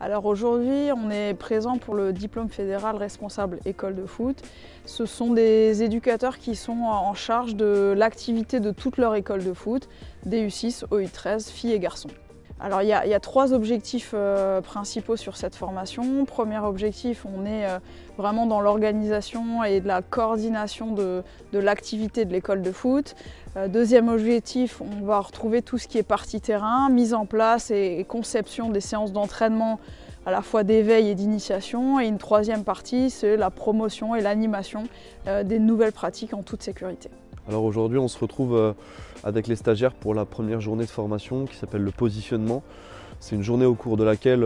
Alors aujourd'hui, on est présent pour le diplôme fédéral responsable école de foot. Ce sont des éducateurs qui sont en charge de l'activité de toute leur école de foot, DU6, OU13, filles et garçons. Alors il y a trois objectifs principaux sur cette formation. Premier objectif, on est vraiment dans l'organisation et de la coordination de l'activité de l'école de foot. Deuxième objectif, on va retrouver tout ce qui est partie terrain, mise en place et conception des séances d'entraînement à la fois d'éveil et d'initiation. Et une troisième partie, c'est la promotion et l'animation des nouvelles pratiques en toute sécurité. Alors aujourd'hui, on se retrouve avec les stagiaires pour la première journée de formation qui s'appelle le positionnement. C'est une journée au cours de laquelle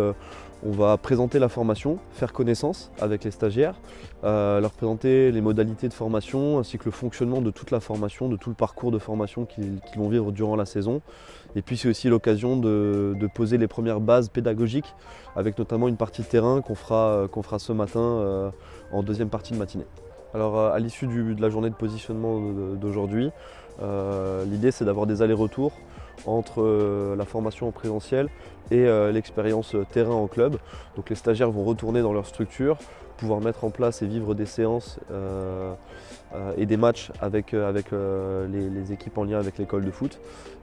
on va présenter la formation, faire connaissance avec les stagiaires, leur présenter les modalités de formation ainsi que le fonctionnement de toute la formation, de tout le parcours de formation qu'ils vont vivre durant la saison. Et puis c'est aussi l'occasion de poser les premières bases pédagogiques avec notamment une partie de terrain qu'on fera ce matin en deuxième partie de matinée. Alors à l'issue de la journée de positionnement d'aujourd'hui, l'idée c'est d'avoir des allers-retours entre la formation en présentiel et l'expérience terrain en club. Donc les stagiaires vont retourner dans leur structure, pouvoir mettre en place et vivre des séances et des matchs avec les équipes en lien avec l'école de foot.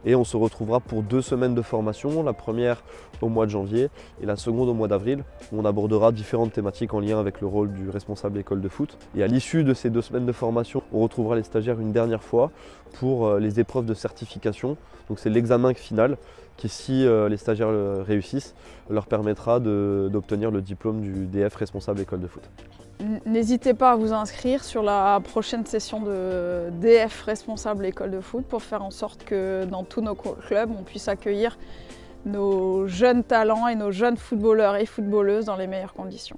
Et on se retrouvera pour 2 semaines de formation, la première au mois de janvier et la seconde au mois d'avril, où on abordera différentes thématiques en lien avec le rôle du responsable école de foot. Et à l'issue de ces 2 semaines de formation, on retrouvera les stagiaires une dernière fois pour les épreuves de certification. Donc c'est l'examen final qui, si les stagiaires réussissent, leur permettra d'obtenir le diplôme du DF responsable école de foot. N'hésitez pas à vous inscrire sur la prochaine session de DF responsable école de foot pour faire en sorte que dans tous nos clubs, on puisse accueillir nos jeunes talents et nos jeunes footballeurs et footballeuses dans les meilleures conditions.